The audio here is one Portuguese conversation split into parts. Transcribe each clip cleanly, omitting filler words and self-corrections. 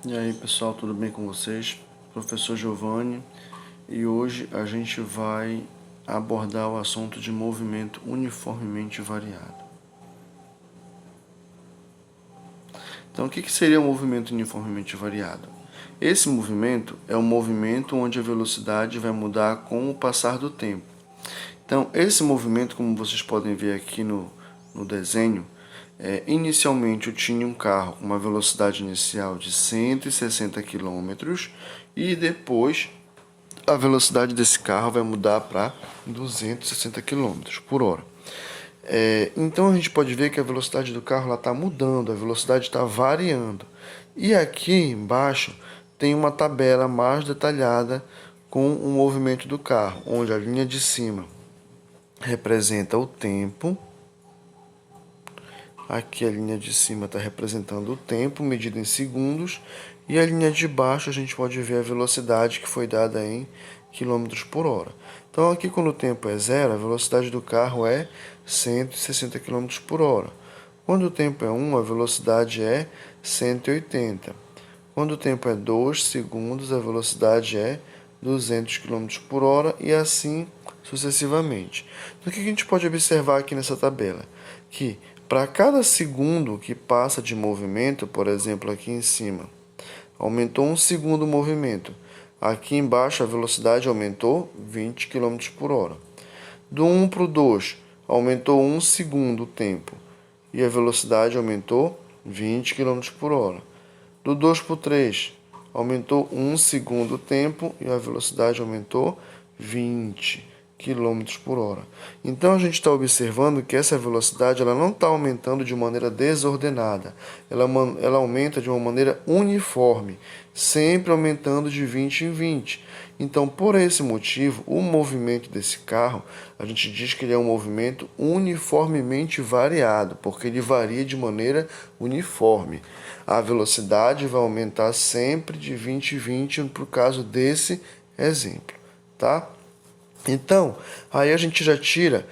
E aí pessoal, tudo bem com vocês? Professor Giovanni, e hoje a gente vai abordar o assunto de movimento uniformemente variado. Então, o que seria um movimento uniformemente variado? Esse movimento é um movimento onde a velocidade vai mudar com o passar do tempo. Então, esse movimento, como vocês podem ver aqui no desenho, inicialmente eu tinha um carro com uma velocidade inicial de 160 km e depois a velocidade desse carro vai mudar para 260 km por hora. Então a gente pode ver que a velocidade do carro está mudando, a velocidade está variando. E aqui embaixo tem uma tabela mais detalhada com o movimento do carro, onde a linha de cima representa o tempo. Aqui a linha de cima está representando o tempo medido em segundos e a linha de baixo a gente pode ver a velocidade que foi dada em quilômetros por hora. Então aqui quando o tempo é zero, a velocidade do carro é 160 km por hora. Quando o tempo é 1, a velocidade é 180. Quando o tempo é 2 segundos, a velocidade é 200 km por hora e assim sucessivamente. Então o que a gente pode observar aqui nessa tabela? Que para cada segundo que passa de movimento, por exemplo, aqui em cima, aumentou 1 segundo o movimento. Aqui embaixo a velocidade aumentou 20 km por hora. Do 1 para o 2, aumentou 1 segundo o tempo e a velocidade aumentou 20 km por hora. Do 2 para o 3, aumentou 1 segundo o tempo e a velocidade aumentou 20 km por hora. Então a gente está observando que essa velocidade ela não está aumentando de maneira desordenada, ela aumenta de uma maneira uniforme, sempre aumentando de 20 em 20. Então, por esse motivo, o movimento desse carro, a gente diz que ele é um movimento uniformemente variado, porque ele varia de maneira uniforme. A velocidade vai aumentar sempre de 20 em 20 por caso desse exemplo, tá? Então, aí a gente já tira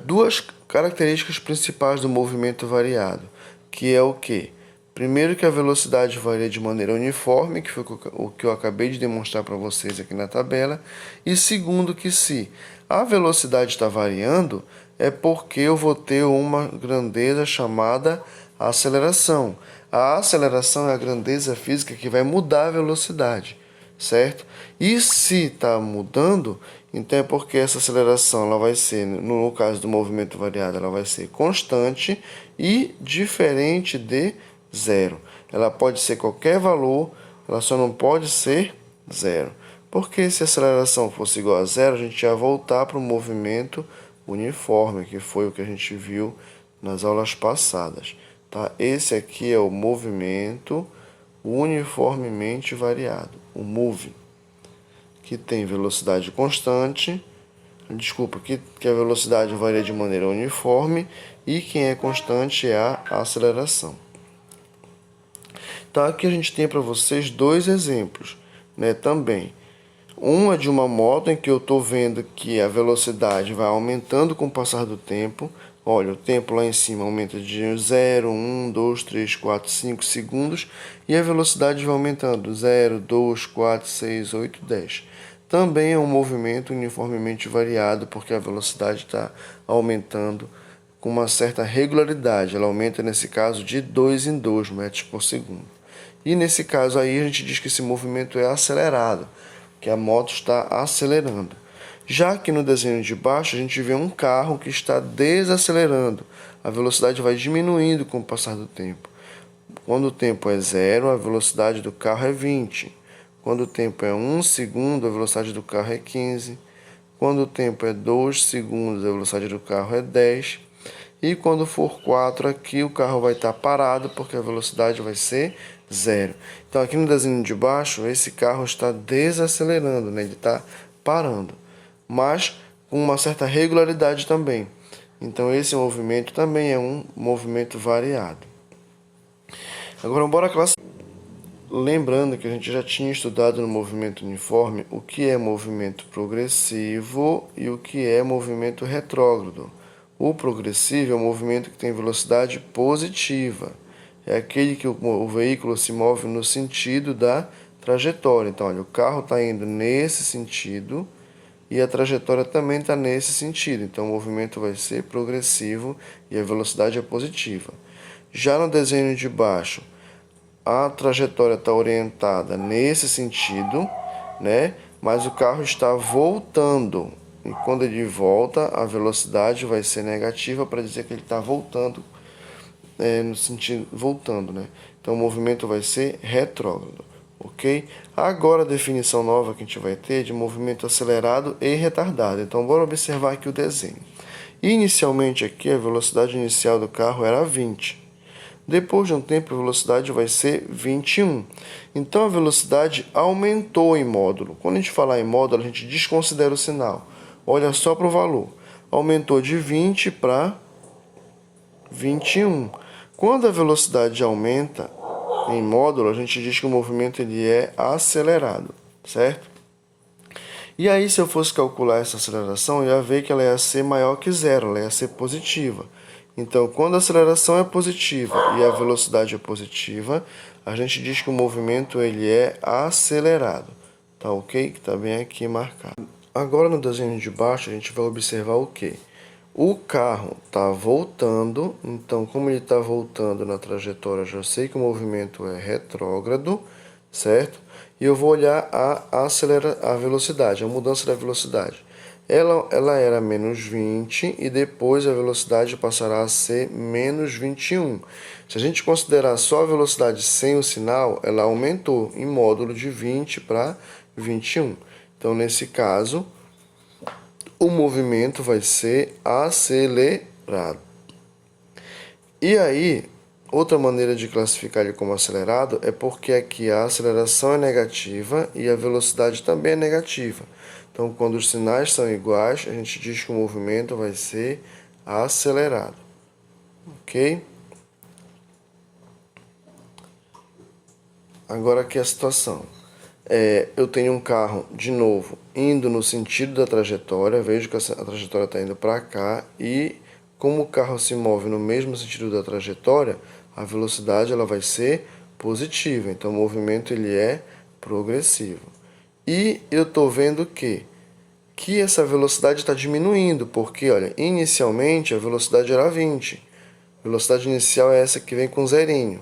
duas características principais do movimento variado, que é o quê? Primeiro, que a velocidade varia de maneira uniforme, que foi o que eu acabei de demonstrar para vocês aqui na tabela. E segundo, que se a velocidade está variando, é porque eu vou ter uma grandeza chamada aceleração. A aceleração é a grandeza física que vai mudar a velocidade, certo? E se está mudando, então é porque essa aceleração ela vai ser, no caso do movimento variado, ela vai ser constante e diferente de zero. Ela pode ser qualquer valor, ela só não pode ser zero. Porque se a aceleração fosse igual a zero, a gente ia voltar para o movimento uniforme, que foi o que a gente viu nas aulas passadas. Tá? Esse aqui é o movimento uniformemente variado, o MOVE, que tem velocidade constante, que a velocidade varia de maneira uniforme e quem é constante é a aceleração. Então aqui a gente tem para vocês dois exemplos, né, também. Um é de uma moto em que eu estou vendo que a velocidade vai aumentando com o passar do tempo. Olha, o tempo lá em cima aumenta de 0, 1, 2, 3, 4, 5 segundos e a velocidade vai aumentando 0, 2, 4, 6, 8, 10. Também é um movimento uniformemente variado porque a velocidade está aumentando com uma certa regularidade. Ela aumenta, nesse caso, de 2 em 2 metros por segundo. E nesse caso aí a gente diz que esse movimento é acelerado, que a moto está acelerando. Já que no desenho de baixo a gente vê um carro que está desacelerando. A velocidade vai diminuindo com o passar do tempo. Quando o tempo é zero, a velocidade do carro é 20. Quando o tempo é 1 segundo, a velocidade do carro é 15. Quando o tempo é 2 segundos, a velocidade do carro é 10. E quando for 4 aqui, o carro vai estar parado porque a velocidade vai ser zero. Então aqui no desenho de baixo, esse carro está desacelerando, né? Ele está parando, mas com uma certa regularidade também. Então esse movimento também é um movimento variado. Agora bora classificar. Lembrando que a gente já tinha estudado no movimento uniforme o que é movimento progressivo e o que é movimento retrógrado. O progressivo é um movimento que tem velocidade positiva. é aquele que o veículo se move no sentido da trajetória. Então, olha, o carro está indo nesse sentido e a trajetória também está nesse sentido. Então, o movimento vai ser progressivo e a velocidade é positiva. Já no desenho de baixo, a trajetória está orientada nesse sentido, né? Mas o carro está voltando. E quando ele volta, a velocidade vai ser negativa para dizer que ele está voltando, no sentido voltando, né? Então o movimento vai ser retrógrado, ok? Agora a definição nova que a gente vai ter de movimento acelerado e retardado. Então bora observar aqui o desenho. Inicialmente aqui a velocidade inicial do carro era 20. Depois de um tempo, a velocidade vai ser 21. Então, a velocidade aumentou em módulo. Quando a gente falar em módulo, a gente desconsidera o sinal. Olha só para o valor. Aumentou de 20 para 21. Quando a velocidade aumenta em módulo, a gente diz que o movimento ele é acelerado, certo? E aí, se eu fosse calcular essa aceleração, eu ia ver que ela ia ser maior que zero, ela ia ser positiva. Então, quando a aceleração é positiva e a velocidade é positiva, a gente diz que o movimento ele é acelerado. Tá ok? Que está bem aqui marcado. Agora, no desenho de baixo, a gente vai observar o quê? O carro está voltando, então, como ele está voltando na trajetória, já sei que o movimento é retrógrado, certo? E eu vou olhar a velocidade, a mudança da velocidade. Ela era menos 20 e depois a velocidade passará a ser menos 21. Se a gente considerar só a velocidade sem o sinal, ela aumentou em módulo de 20 para 21. Então, nesse caso, o movimento vai ser acelerado. E aí, outra maneira de classificar ele como acelerado é porque aqui a aceleração é negativa e a velocidade também é negativa. Então, quando os sinais são iguais, a gente diz que o movimento vai ser acelerado. Ok? Agora aqui a situação. Eu tenho um carro, de novo, indo no sentido da trajetória. Vejo que a trajetória está indo para cá e como o carro se move no mesmo sentido da trajetória, a velocidade ela vai ser positiva. Então, o movimento ele é progressivo. E eu estou vendo que essa velocidade está diminuindo, porque, olha, inicialmente a velocidade era 20. A velocidade inicial é essa que vem com zerinho.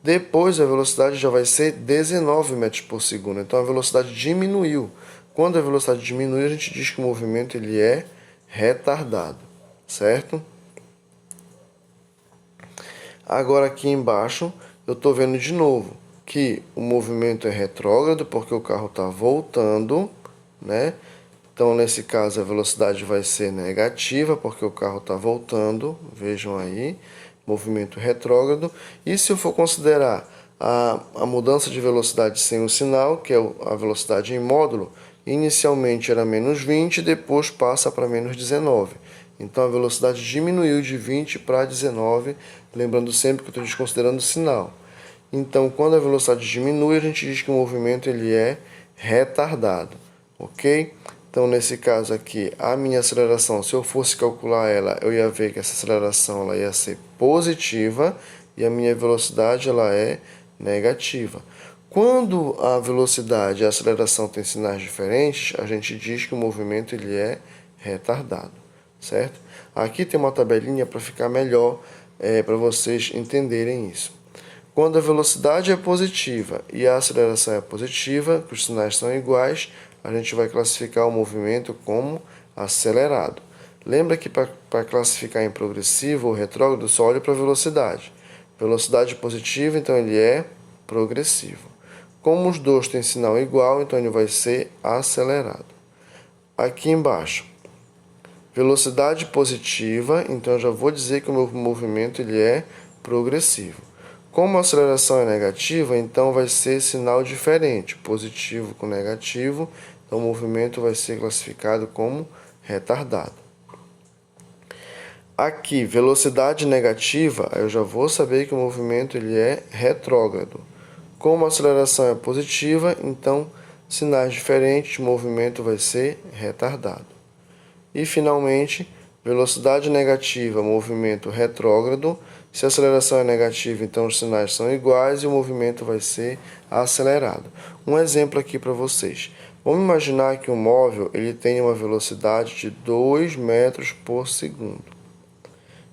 Depois a velocidade já vai ser 19 metros por segundo. Então a velocidade diminuiu. Quando a velocidade diminui, a gente diz que o movimento ele é retardado, certo? Agora aqui embaixo eu estou vendo de novo que o movimento é retrógrado porque o carro está voltando, né? Então nesse caso a velocidade vai ser negativa porque o carro está voltando. Vejam aí. Movimento retrógrado. E se eu for considerar a mudança de velocidade sem o sinal, que é a velocidade em módulo, inicialmente era menos 20, depois passa para menos 19. Então a velocidade diminuiu de 20 para 19, lembrando sempre que eu estou desconsiderando o sinal. Então, quando a velocidade diminui, a gente diz que o movimento ele é retardado, ok? Então, nesse caso aqui, a minha aceleração, se eu fosse calcular ela, eu ia ver que essa aceleração ela ia ser positiva e a minha velocidade ela é negativa. Quando a velocidade e a aceleração têm sinais diferentes, a gente diz que o movimento ele é retardado, certo? Aqui tem uma tabelinha para ficar melhor, para vocês entenderem isso. Quando a velocidade é positiva e a aceleração é positiva, que os sinais são iguais, a gente vai classificar o movimento como acelerado. Lembra que para classificar em progressivo ou retrógrado, só olha para a velocidade. Velocidade positiva, então ele é progressivo. Como os dois têm sinal igual, então ele vai ser acelerado. Aqui embaixo, velocidade positiva, então eu já vou dizer que o meu movimento ele é progressivo. Como a aceleração é negativa, então vai ser sinal diferente, positivo com negativo, então o movimento vai ser classificado como retardado. Aqui, velocidade negativa, eu já vou saber que o movimento ele é retrógrado. Como a aceleração é positiva, então sinais diferentes, o movimento vai ser retardado. E finalmente, velocidade negativa, movimento retrógrado. Se a aceleração é negativa, então os sinais são iguais e o movimento vai ser acelerado. Um exemplo aqui para vocês. Vamos imaginar que um móvel ele tem uma velocidade de 2 metros por segundo.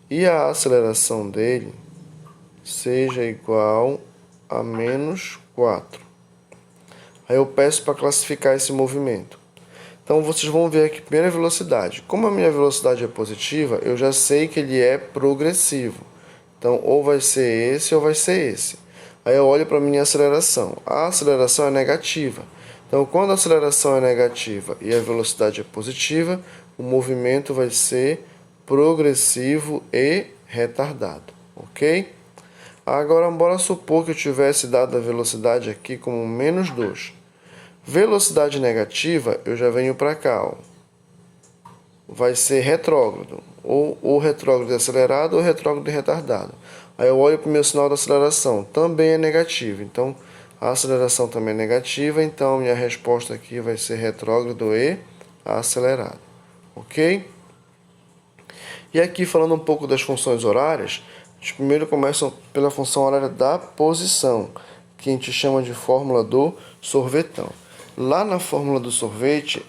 E a aceleração dele seja igual a menos 4. Aí eu peço para classificar esse movimento. Então vocês vão ver aqui, primeira velocidade. Como a minha velocidade é positiva, eu já sei que ele é progressivo. Então ou vai ser esse ou vai ser esse. Aí eu olho para a minha aceleração. A aceleração é negativa. Então quando a aceleração é negativa e a velocidade é positiva, o movimento vai ser progressivo e retardado. Ok? Agora bora supor que eu tivesse dado a velocidade aqui como menos 2. Velocidade negativa, eu já venho para cá, ó. Vai ser retrógrado, ou retrógrado acelerado ou retrógrado retardado. Aí eu olho para o meu sinal da aceleração, também é negativo, então a aceleração também é negativa, então minha resposta aqui vai ser retrógrado e acelerado, ok? E aqui falando um pouco das funções horárias, a gente primeiro começa pela função horária da posição, que a gente chama de fórmula do sorvetão. Lá na fórmula do sorvete,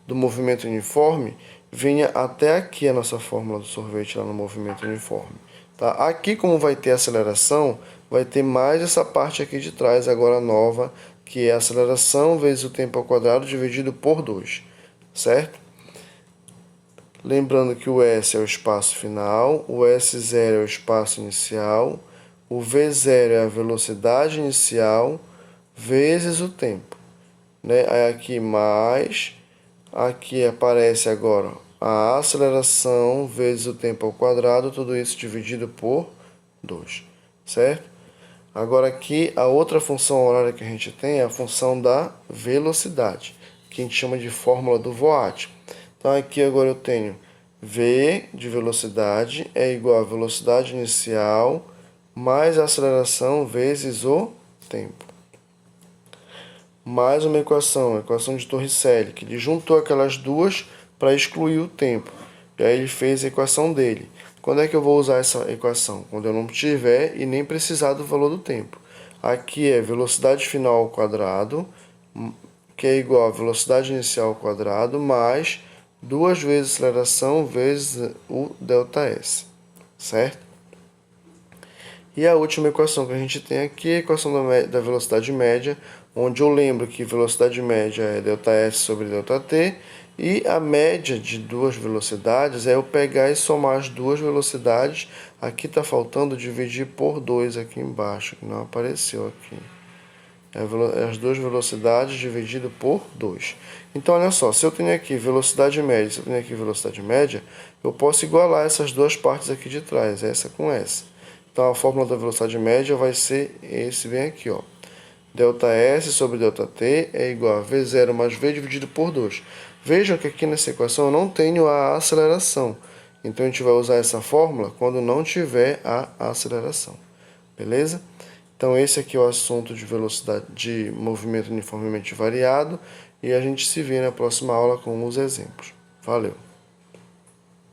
do movimento uniforme, venha até aqui a nossa fórmula do sorvete lá no movimento uniforme. Tá? Aqui, como vai ter aceleração, vai ter mais essa parte aqui de trás, agora nova, que é a aceleração vezes o tempo ao quadrado dividido por 2, certo? Lembrando que o S é o espaço final, o S0 é o espaço inicial, o V0 é a velocidade inicial vezes o tempo. Né? Aí aqui mais, aqui aparece agora a aceleração vezes o tempo ao quadrado, tudo isso dividido por 2, certo? Agora aqui a outra função horária que a gente tem é a função da velocidade, que a gente chama de fórmula do Voigt. Então aqui agora eu tenho V de velocidade é igual a velocidade inicial mais a aceleração vezes o tempo. Mais uma equação, a equação de Torricelli, que ele juntou aquelas duas para excluir o tempo. E aí ele fez a equação dele. Quando é que eu vou usar essa equação? Quando eu não tiver e nem precisar do valor do tempo. Aqui é velocidade final ao quadrado, que é igual a velocidade inicial ao quadrado, mais 2 vezes a aceleração vezes o ΔS, certo? E a última equação que a gente tem aqui é a equação da velocidade média, onde eu lembro que velocidade média é ΔS sobre ΔT, e a média de duas velocidades é eu pegar e somar as duas velocidades. Aqui está faltando dividir por 2 aqui embaixo, que não apareceu aqui. As duas velocidades dividido por 2. Então, olha só, se eu tenho aqui velocidade média, se eu tenho aqui velocidade média, eu posso igualar essas duas partes aqui de trás, essa com essa. Então, a fórmula da velocidade média vai ser esse bem aqui, ó. ΔS sobre ΔT é igual a V0 mais V dividido por 2. Vejam que aqui nessa equação eu não tenho a aceleração. Então, a gente vai usar essa fórmula quando não tiver a aceleração. Beleza? Então, esse aqui é o assunto de velocidade de movimento uniformemente variado. E a gente se vê na próxima aula com os exemplos. Valeu!